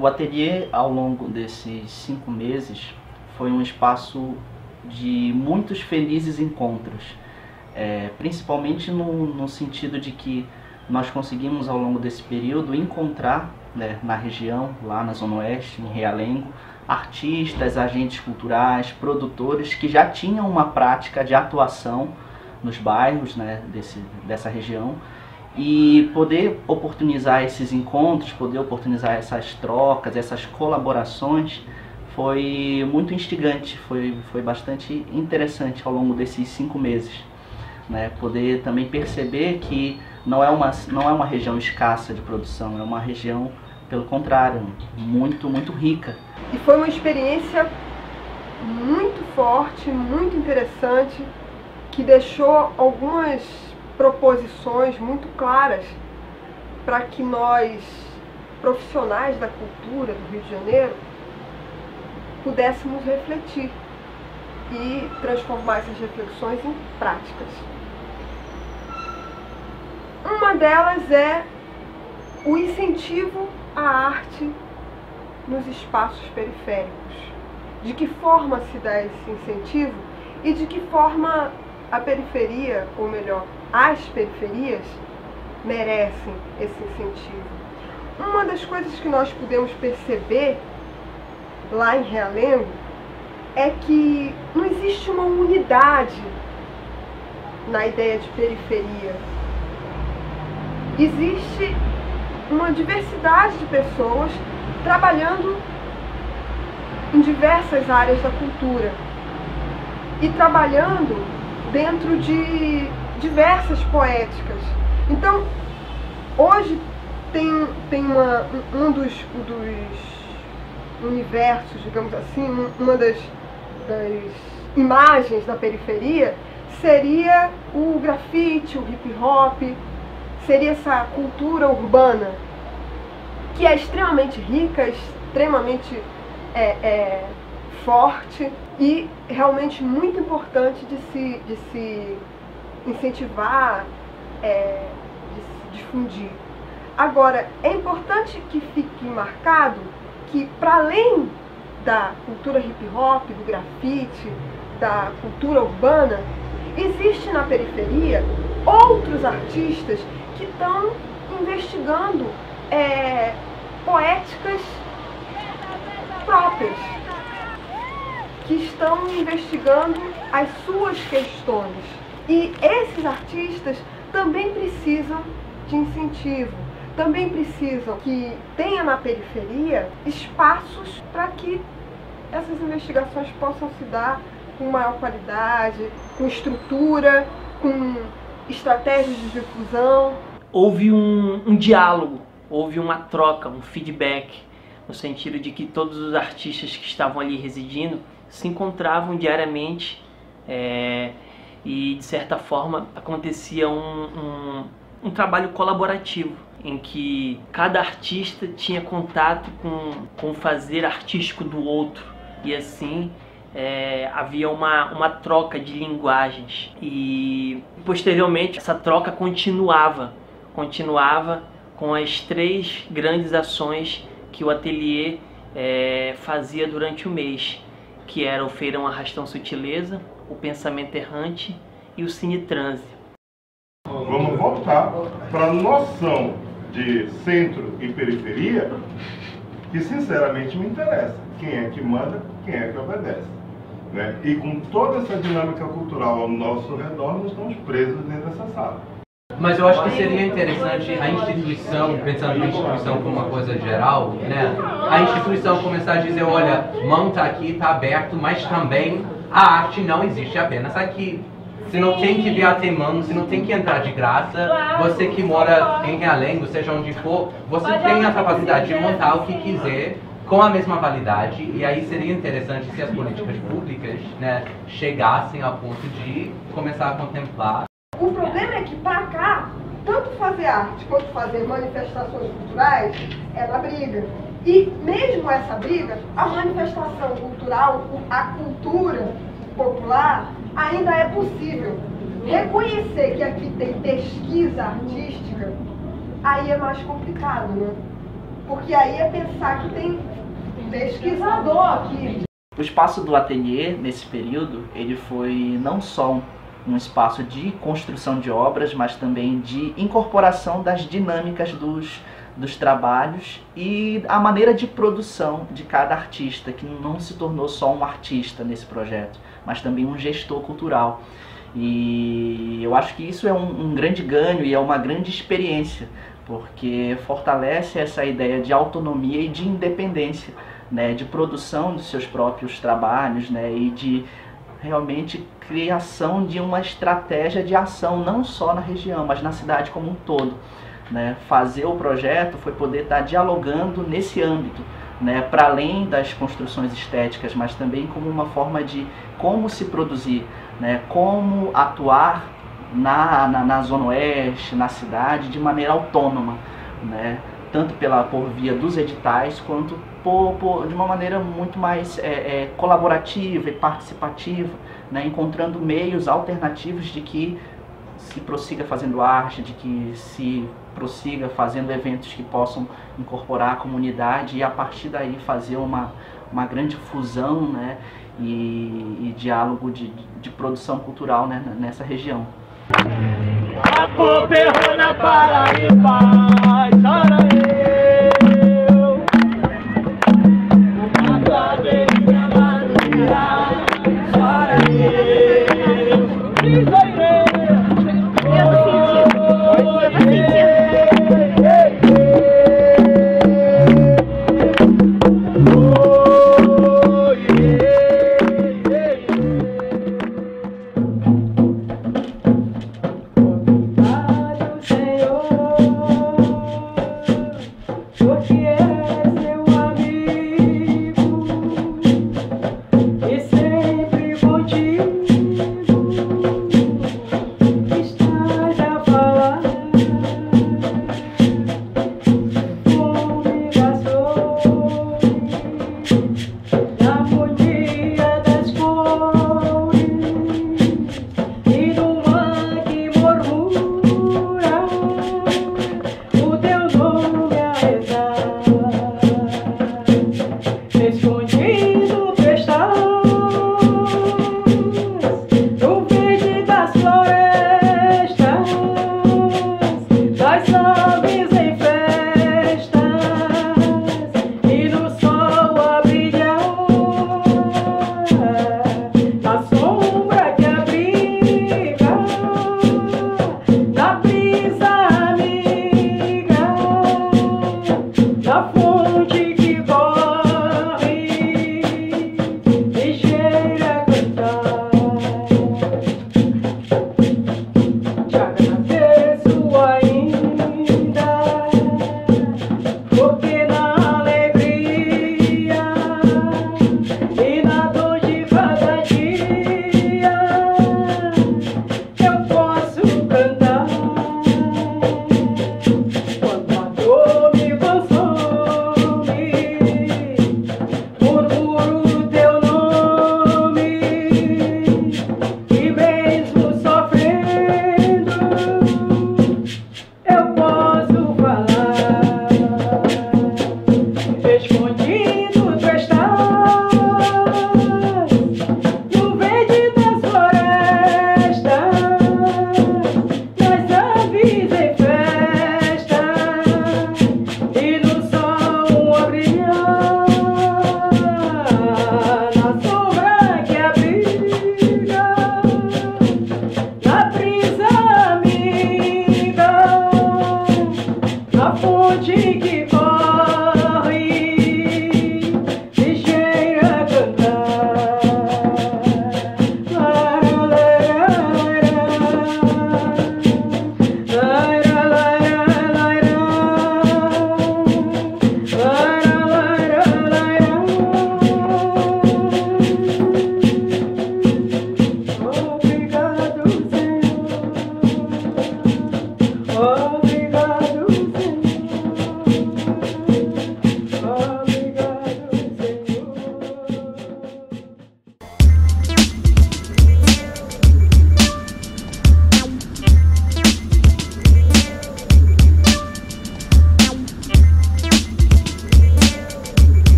O ateliê, ao longo desses 5 meses, foi um espaço de muitos felizes encontros, principalmente no sentido de que nós conseguimos, ao longo desse período, encontrar, né, na região, lá na Zona Oeste, em Realengo, artistas, agentes culturais, produtores que já tinham uma prática de atuação nos bairros, né, dessa região, e poder oportunizar esses encontros, poder oportunizar essas trocas, essas colaborações, foi muito instigante, foi bastante interessante ao longo desses 5 meses, né? Poder também perceber que não é uma região escassa de produção, é uma região, pelo contrário, muito rica. E foi uma experiência muito forte, muito interessante, que deixou algumas proposições muito claras para que nós, profissionais da cultura do Rio de Janeiro, pudéssemos refletir e transformar essas reflexões em práticas. Uma delas é o incentivo à arte nos espaços periféricos. De que forma se dá esse incentivo e de que forma a periferia, ou melhor, as periferias, merecem esse incentivo. Uma das coisas que nós pudemos perceber lá em Realengo é que não existe uma unidade na ideia de periferia. Existe uma diversidade de pessoas trabalhando em diversas áreas da cultura e trabalhando dentro de diversas poéticas. Então, hoje tem um dos universos, digamos assim, uma das imagens da periferia seria o grafite, o hip hop, seria essa cultura urbana que é extremamente rica, extremamente forte e realmente muito importante de se incentivar, de se difundir. Agora, é importante que fique marcado que, para além da cultura hip hop, do grafite, da cultura urbana, existe na periferia outros artistas que estão investigando poéticas próprias, que estão investigando as suas questões. E esses artistas também precisam de incentivo, também precisam que tenha na periferia espaços para que essas investigações possam se dar com maior qualidade, com estrutura, com estratégias de difusão. Houve um diálogo, houve uma troca, um feedback, no sentido de que todos os artistas que estavam ali residindo se encontravam diariamente e, de certa forma, acontecia um trabalho colaborativo, em que cada artista tinha contato com o fazer artístico do outro, e assim havia uma troca de linguagens, e posteriormente essa troca continuava com as 3 grandes ações que o ateliê fazia durante o mês, que era o Feirão Arrastão Sutileza, o Pensamento Errante e o Cine Transe. Vamos voltar para a noção de centro e periferia, que sinceramente me interessa. Quem é que manda, quem é que obedece, né? E com toda essa dinâmica cultural ao nosso redor, nós estamos presos dentro dessa sala. Mas eu acho que seria interessante a instituição, pensando na instituição como uma coisa geral, né? A instituição começar a dizer, olha, mão está aqui, está aberto, mas também a arte não existe apenas aqui. Você não tem que vir até mão, você não tem que entrar de graça. Você que mora em Realengo, seja onde for, você tem a capacidade de montar o que quiser com a mesma validade. E aí seria interessante se as políticas públicas, né, chegassem ao ponto de começar a contemplar. O problema é que para cá, tanto fazer arte quanto fazer manifestações culturais é na briga. E mesmo essa briga, a manifestação cultural, a cultura popular, ainda é possível. Reconhecer que aqui tem pesquisa artística, aí é mais complicado, né? Porque aí é pensar que tem pesquisador aqui. O espaço do ateliê, nesse período, ele foi não só um espaço de construção de obras, mas também de incorporação das dinâmicas dos trabalhos e a maneira de produção de cada artista, que não se tornou só um artista nesse projeto, mas também um gestor cultural. E eu acho que isso é um grande ganho e é uma grande experiência, porque fortalece essa ideia de autonomia e de independência, né, de produção dos seus próprios trabalhos, né, e de realmente criação de uma estratégia de ação, não só na região, mas na cidade como um todo. Né? Fazer o projeto foi poder estar dialogando nesse âmbito, né, para além das construções estéticas, mas também como uma forma de como se produzir, né, como atuar na Zona Oeste, na cidade, de maneira autônoma, né, tanto por via dos editais, quanto de uma maneira muito mais colaborativa e participativa, né, encontrando meios alternativos de que se prossiga fazendo arte, de que se prossiga fazendo eventos que possam incorporar a comunidade e a partir daí fazer uma grande fusão, né, e diálogo de produção cultural, né, nessa região. A poberra na Paraíba, chora eu, uma cabeça madura, chora eu, diz aí,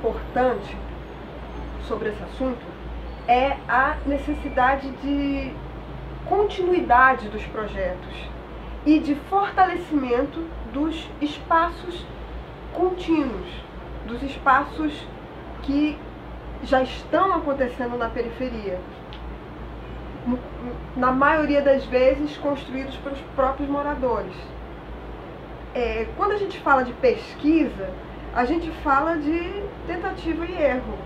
importante sobre esse assunto é a necessidade de continuidade dos projetos e de fortalecimento dos espaços contínuos, dos espaços que já estão acontecendo na periferia, na maioria das vezes construídos pelos próprios moradores. Quando a gente fala de pesquisa, a gente fala de tentativa e erro.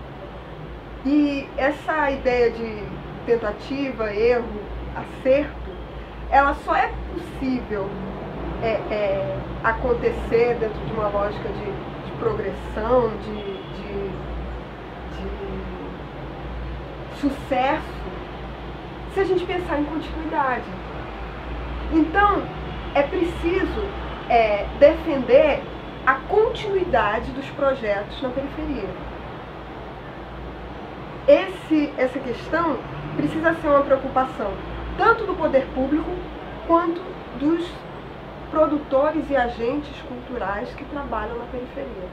E essa ideia de tentativa, erro, acerto, ela só é possível acontecer dentro de uma lógica de progressão, de sucesso, se a gente pensar em continuidade. Então, é preciso defender a continuidade dos projetos na periferia. Essa questão precisa ser uma preocupação tanto do poder público quanto dos produtores e agentes culturais que trabalham na periferia.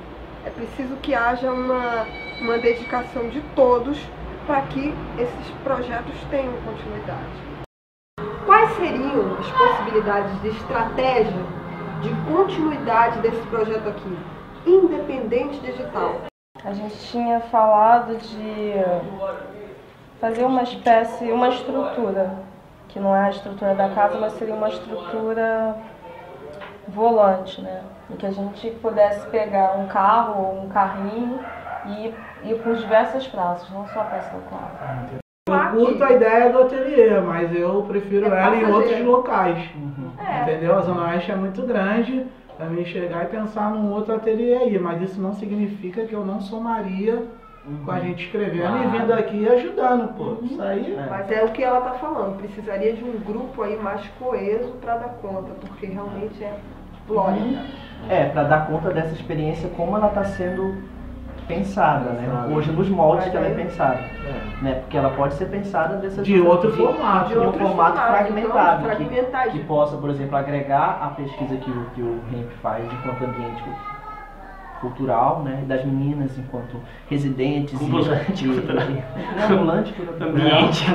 É preciso que haja uma dedicação de todos para que esses projetos tenham continuidade. Quais seriam as possibilidades de estratégia de continuidade desse projeto aqui, Independente Digital? A gente tinha falado de fazer uma estrutura, que não é a estrutura da casa, mas seria uma estrutura volante, né? Em que a gente pudesse pegar um carro ou um carrinho e ir por diversas praças, não só a Praça do Claro. Eu curto a ideia do ateliê, mas eu prefiro ela em outros locais. Entendeu? A Zona Oeste é muito grande para mim chegar e pensar num outro ateliê aí, mas isso não significa que eu não somaria com a gente escrevendo e vindo aqui e ajudando, pô. Isso aí. Mas é o que ela está falando, precisaria de um grupo aí mais coeso para dar conta, porque realmente é glória. Para dar conta dessa experiência como ela está sendo pensada, né? Hoje nos moldes que ela é pensada, né? Porque ela pode ser pensada de outro formato, de um formato fragmentado, que possa, por exemplo, agregar a pesquisa que o REMP faz enquanto ambiente cultural, né? Das meninas enquanto residentes ambulante ambiente.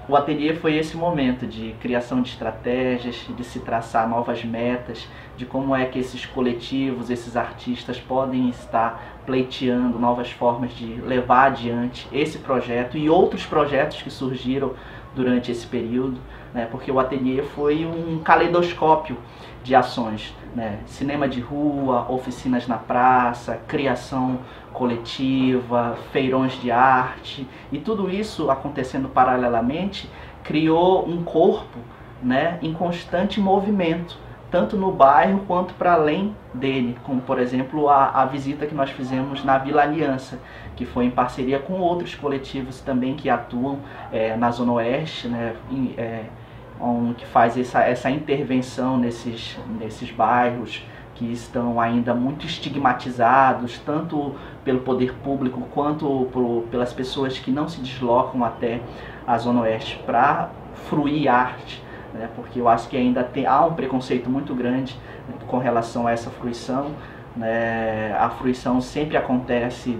O ateliê foi esse momento de criação de estratégias, de se traçar novas metas, de como é que esses coletivos, esses artistas podem estar pleiteando novas formas de levar adiante esse projeto e outros projetos que surgiram durante esse período, né? Porque o ateliê foi um caleidoscópio de ações, né? Cinema de rua, oficinas na praça, criação coletiva, feirões de arte, e tudo isso acontecendo paralelamente criou um corpo, né, em constante movimento, tanto no bairro quanto para além dele, como por exemplo a visita que nós fizemos na Vila Aliança, que foi em parceria com outros coletivos também que atuam na Zona Oeste, né, que faz essa intervenção nesses bairros que estão ainda muito estigmatizados, tanto pelo poder público quanto pelas pessoas que não se deslocam até a Zona Oeste para fruir arte, né? Porque eu acho que ainda há um preconceito muito grande, né, com relação a essa fruição, né? A fruição sempre acontece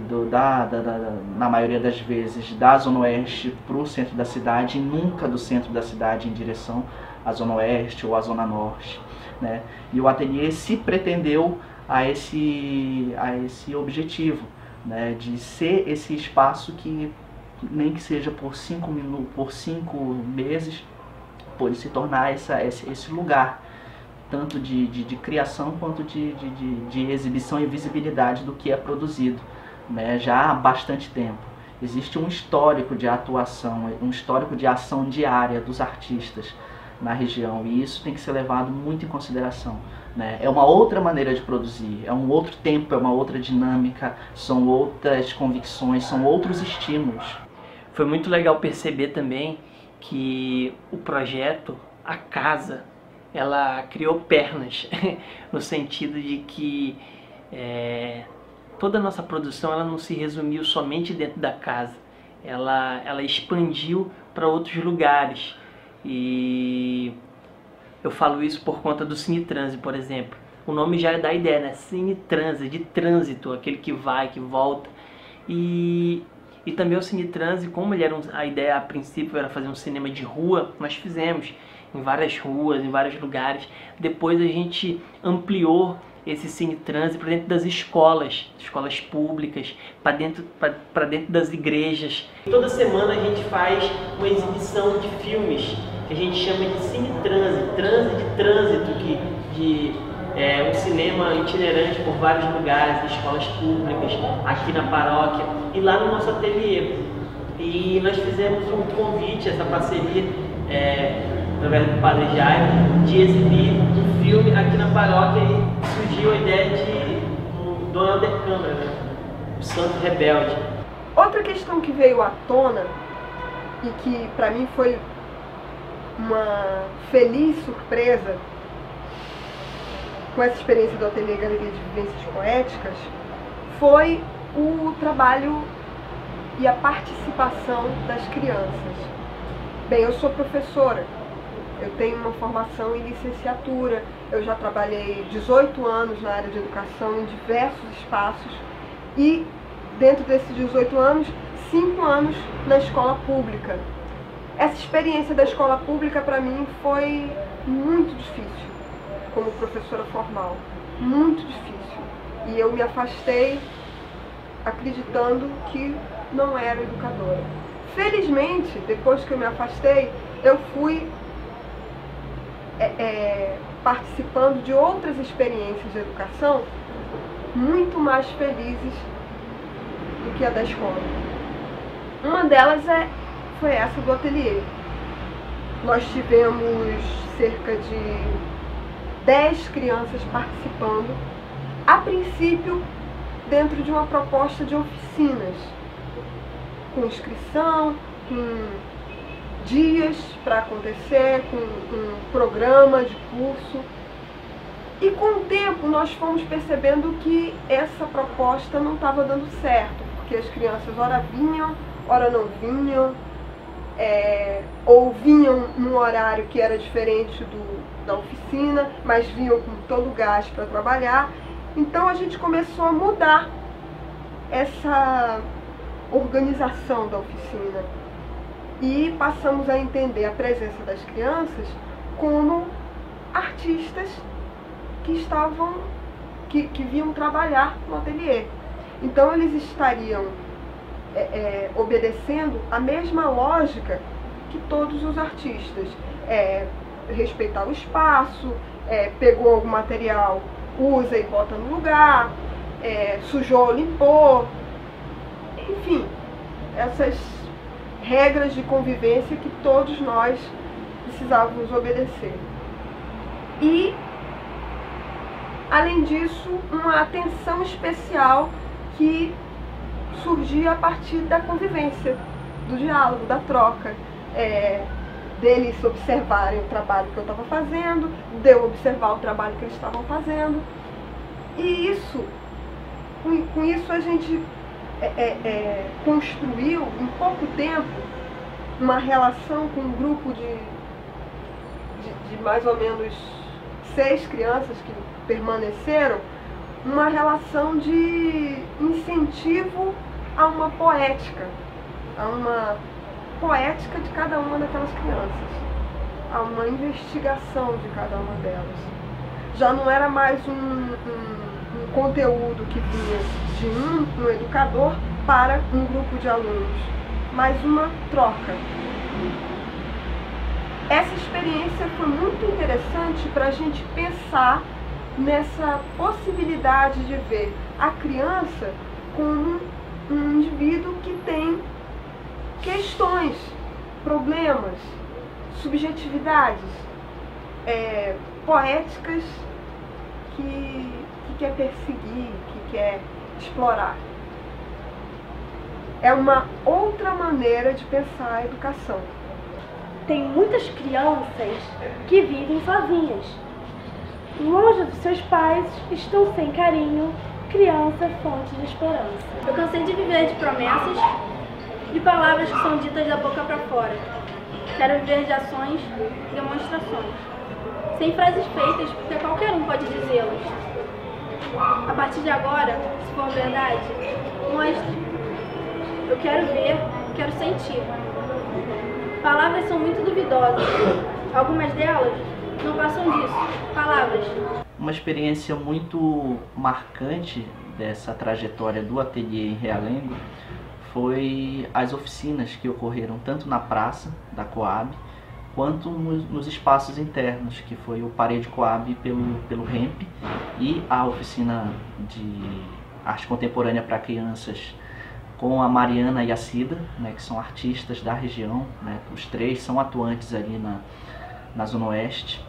na maioria das vezes da Zona Oeste para o centro da cidade e nunca do centro da cidade em direção à Zona Oeste ou à Zona Norte, né? E o ateliê se pretendeu a esse objetivo, né? De ser esse espaço que, nem que seja por 5 meses, pode se tornar esse lugar, tanto de criação quanto de exibição e visibilidade do que é produzido, né? Já há bastante tempo. Existe um histórico de atuação, um histórico de ação diária dos artistas na região, e isso tem que ser levado muito em consideração, né? É uma outra maneira de produzir, é um outro tempo, é uma outra dinâmica, são outras convicções, são outros estímulos. Foi muito legal perceber também que o projeto, a casa, ela criou pernas, no sentido de que toda a nossa produção ela não se resumiu somente dentro da casa, ela expandiu para outros lugares. E eu falo isso por conta do Cine Transe, por exemplo. o nome já dá a ideia, né? Cine Transe, de trânsito, aquele que vai, que volta. E também o Cine Transe, como ele era a ideia a princípio era fazer um cinema de rua, nós fizemos em várias ruas, em vários lugares. Depois a gente ampliou esse Cine Transe para dentro das escolas públicas, para dentro das igrejas. Toda semana a gente faz uma exibição de filmes que a gente chama de Cine Transe, transe de trânsito, um cinema itinerante por vários lugares, escolas públicas, aqui na paróquia e lá no nosso ateliê. E nós fizemos um convite, essa parceria, através do Padre Jaime, de exibir um filme aqui na paróquia, e surgiu a ideia de Dona Câmara, né? O Santo Rebelde. Outra questão que veio à tona e que para mim foi uma feliz surpresa com essa experiência do Ateliê Galeria de Vivências Poéticas foi o trabalho e a participação das crianças. Bem, eu sou professora, eu tenho uma formação em licenciatura, eu já trabalhei 18 anos na área de educação em diversos espaços e dentro desses 18 anos, 5 anos na escola pública. Essa experiência da escola pública para mim foi muito difícil como professora formal, muito difícil. E eu me afastei acreditando que não era educadora. Felizmente, depois que eu me afastei, eu fui participando de outras experiências de educação muito mais felizes do que a da escola. Uma delas foi essa do ateliê. Nós tivemos cerca de 10 crianças participando, a princípio dentro de uma proposta de oficinas, com inscrição, com dias para acontecer, com um programa de curso. E com o tempo nós fomos percebendo que essa proposta não estava dando certo, porque as crianças ora vinham, ora não vinham, ou vinham num horário que era diferente da oficina, mas vinham com todo o gás para trabalhar. Então a gente começou a mudar essa organização da oficina e passamos a entender a presença das crianças como artistas que vinham trabalhar no ateliê. Então eles estariam obedecendo a mesma lógica que todos os artistas. Respeitar o espaço, pegou algum material, usa e bota no lugar, sujou, limpou, enfim, essas regras de convivência que todos nós precisávamos obedecer. E, além disso, uma atenção especial que surgia a partir da convivência, do diálogo, da troca, deles observarem o trabalho que eu estava fazendo, de eu observar o trabalho que eles estavam fazendo. E com isso a gente construiu em pouco tempo uma relação com um grupo de mais ou menos 6 crianças que permaneceram, uma relação de incentivo a uma poética de cada uma daquelas crianças, a uma investigação de cada uma delas. Já não era mais um conteúdo que vinha de um educador para um grupo de alunos, mas uma troca. Essa experiência foi muito interessante para a gente pensar nessa possibilidade de ver a criança como um indivíduo que tem questões, problemas, subjetividades, poéticas que quer perseguir, que quer explorar. É uma outra maneira de pensar a educação. Tem muitas crianças que vivem sozinhas. Longe dos seus pais, estão sem carinho. Criança é fonte de esperança. Eu cansei de viver de promessas, de palavras que são ditas da boca para fora. Quero viver de ações e demonstrações. sem frases feitas, porque qualquer um pode dizê-las. A partir de agora, se for verdade, mostre. Eu quero ver, quero sentir. Palavras são muito duvidosas. Algumas delas não passam disso. Palavras. Uma experiência muito marcante dessa trajetória do ateliê em Realengo foi as oficinas que ocorreram tanto na praça da Coab quanto nos espaços internos, que foi o Parede Coab pelo REMP e a oficina de arte contemporânea para crianças com a Mariana e a Cida, né, que são artistas da região, né, os três são atuantes ali na Zona Oeste.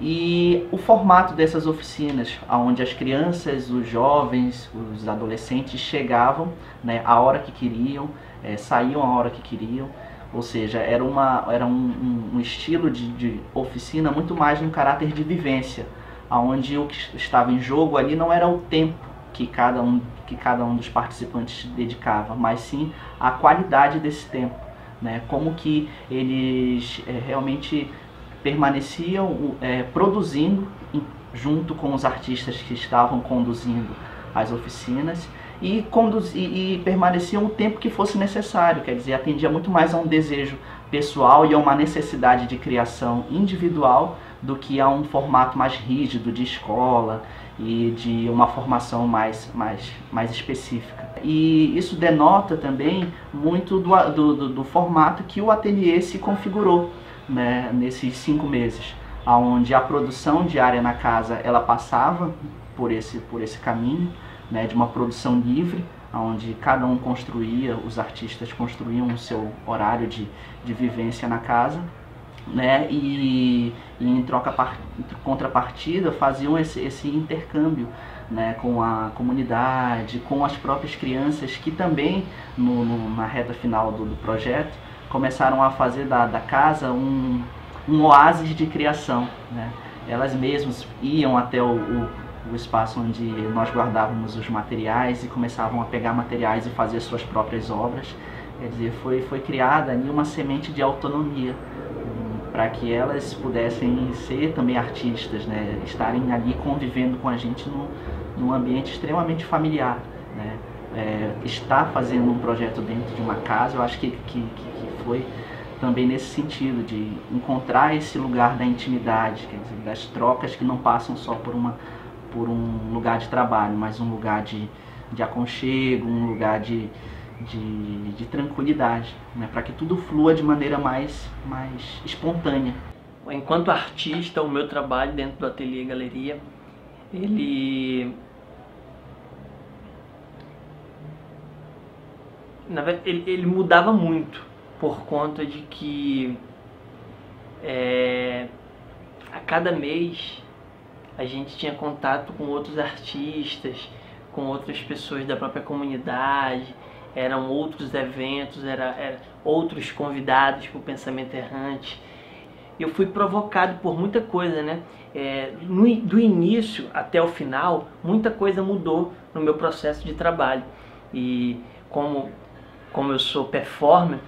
E o formato dessas oficinas, onde as crianças, os jovens, os adolescentes chegavam, né, a hora que queriam, saíam a hora que queriam, ou seja, era um estilo de oficina muito mais num caráter de vivência, onde o que estava em jogo ali não era o tempo que cada um dos participantes dedicava, mas sim a qualidade desse tempo, né, como que eles realmente permaneciam produzindo junto com os artistas que estavam conduzindo as oficinas e permaneciam o tempo que fosse necessário, quer dizer, atendia muito mais a um desejo pessoal e a uma necessidade de criação individual do que a um formato mais rígido de escola e de uma formação mais específica. E isso denota também muito do formato que o ateliê se configurou, né, nesses 5 meses, onde a produção diária na casa ela passava por esse caminho, né, de uma produção livre, onde cada um construía, os artistas construíam o seu horário de vivência na casa, né, e em contrapartida faziam esse intercâmbio, né, com a comunidade, com as próprias crianças que também na reta final do projeto começaram a fazer da casa um oásis de criação, né? Elas mesmas iam até o espaço onde nós guardávamos os materiais e começavam a pegar materiais e fazer suas próprias obras. Quer dizer, foi criada ali uma semente de autonomia para que elas pudessem ser também artistas, né? Estarem ali convivendo com a gente num ambiente extremamente familiar, né? Estar fazendo um projeto dentro de uma casa, eu acho que foi também nesse sentido de encontrar esse lugar da intimidade, quer dizer, das trocas que não passam só por um lugar de trabalho, mas um lugar de aconchego, um lugar de tranquilidade, né, para que tudo flua de maneira mais espontânea. Enquanto artista, o meu trabalho dentro do Ateliê Galeria, ele mudava muito, por conta de que a cada mês a gente tinha contato com outros artistas, com outras pessoas da própria comunidade, eram outros eventos, eram outros convidados para o Pensamento Errante. Eu fui provocado por muita coisa, né? Do início até o final, muita coisa mudou no meu processo de trabalho. E como eu sou performer,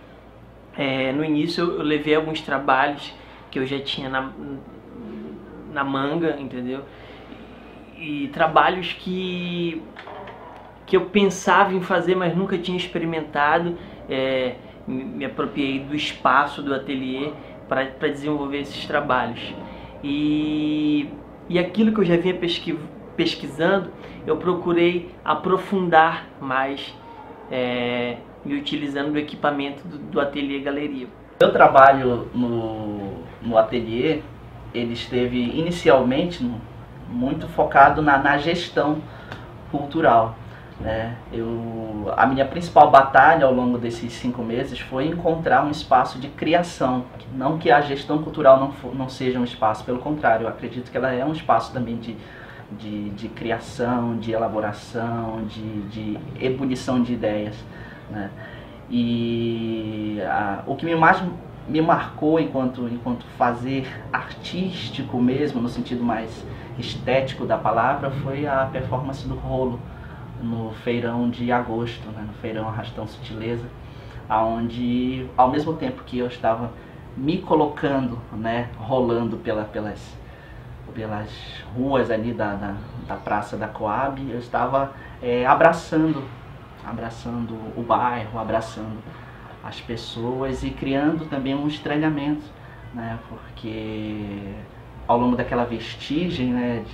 no início eu levei alguns trabalhos que eu já tinha na manga, entendeu? E trabalhos que eu pensava em fazer, mas nunca tinha experimentado. Me apropriei do espaço do ateliê para desenvolver esses trabalhos. E aquilo que eu já vinha pesquisando, eu procurei aprofundar mais, me utilizando do equipamento do Ateliê Galeria. Meu trabalho no ateliê, ele esteve inicialmente muito focado na gestão cultural, né? A minha principal batalha ao longo desses 5 meses foi encontrar um espaço de criação. Não que a gestão cultural não seja um espaço, pelo contrário, eu acredito que ela é um espaço também de criação, de elaboração, de ebulição de ideias, né? E o que mais me marcou enquanto fazer artístico mesmo, no sentido mais estético da palavra, foi a performance do rolo no feirão de agosto, né, no feirão Arrastão Sutileza, onde ao mesmo tempo que eu estava me colocando, né, rolando pelas ruas ali da Praça da Coab, eu estava abraçando o bairro, abraçando as pessoas e criando também um estranhamento, né? Porque ao longo daquela vestigem, né,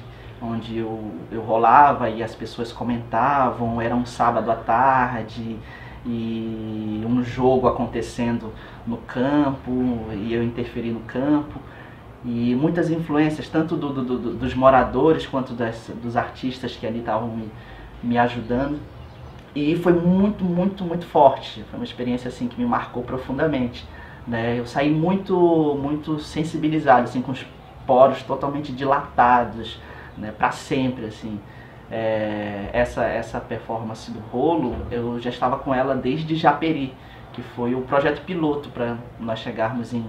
onde eu rolava e as pessoas comentavam, era um sábado à tarde e um jogo acontecendo no campo e eu interferi no campo, e muitas influências tanto dos moradores quanto dos artistas que ali estavam me ajudando, e foi muito forte. Foi uma experiência assim que me marcou profundamente, né? Eu saí muito sensibilizado, assim, com os poros totalmente dilatados, né, para sempre, assim. Essa performance do rolo, eu já estava com ela desde Japeri, que foi o projeto piloto para nós chegarmos em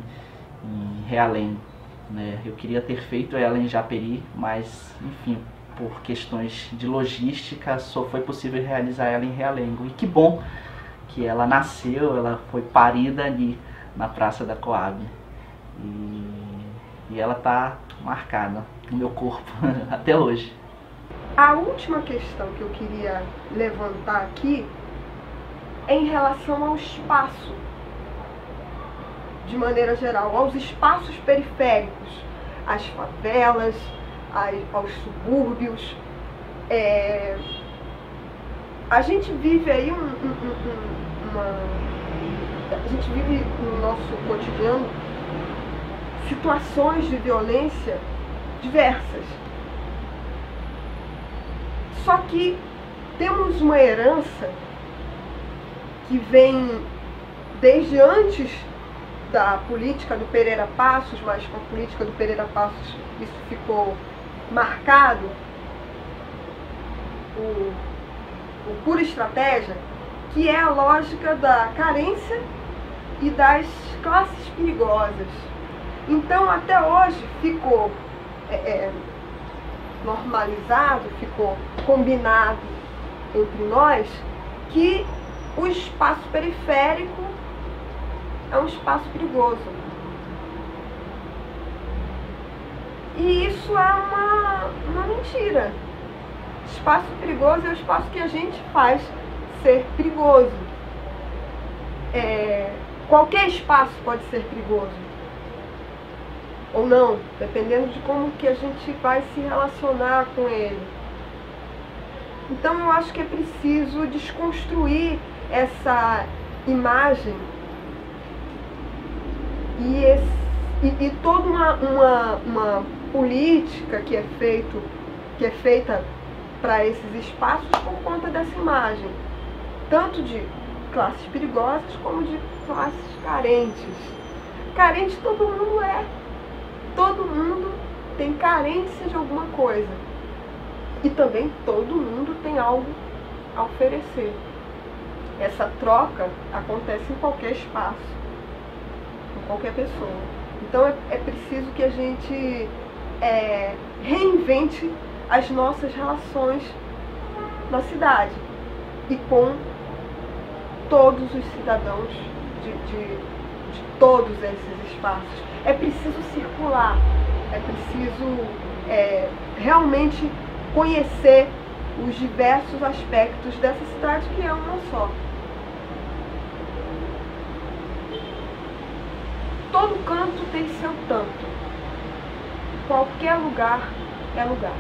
Realengo, né? Eu queria ter feito ela em Japeri, mas enfim, por questões de logística só foi possível realizar ela em Realengo. E que bom que ela nasceu, ela foi parida ali na Praça da Coab, e ela está marcada no meu corpo até hoje. A última questão que eu queria levantar aqui é em relação ao espaço, de maneira geral, aos espaços periféricos, às favelas, aos subúrbios. A gente vive aí a gente vive no nosso cotidiano situações de violência diversas. Só que temos uma herança que vem desde antes da política do Pereira Passos, mas com a política do Pereira Passos isso ficou marcado por estratégia, que é a lógica da carência e das classes perigosas. Então até hoje ficou normalizado, ficou combinado entre nós que o espaço periférico é um espaço perigoso. E isso é uma mentira. Espaço perigoso é o espaço que a gente faz ser perigoso. Qualquer espaço pode ser perigoso, ou não, dependendo de como que a gente vai se relacionar com ele. Então eu acho que é preciso desconstruir essa imagem e toda uma política que é feita para esses espaços por conta dessa imagem, tanto de classes perigosas como de classes carentes. Carente todo mundo é. Todo mundo tem carência de alguma coisa. E também todo mundo tem algo a oferecer. Essa troca acontece em qualquer espaço, em qualquer pessoa. Então é preciso que a gente reinvente as nossas relações na cidade e com todos os cidadãos de todos esses espaços. É preciso circular, é preciso realmente conhecer os diversos aspectos dessa cidade, que é uma só. Todo canto tem seu tanto. Qualquer lugar é lugar.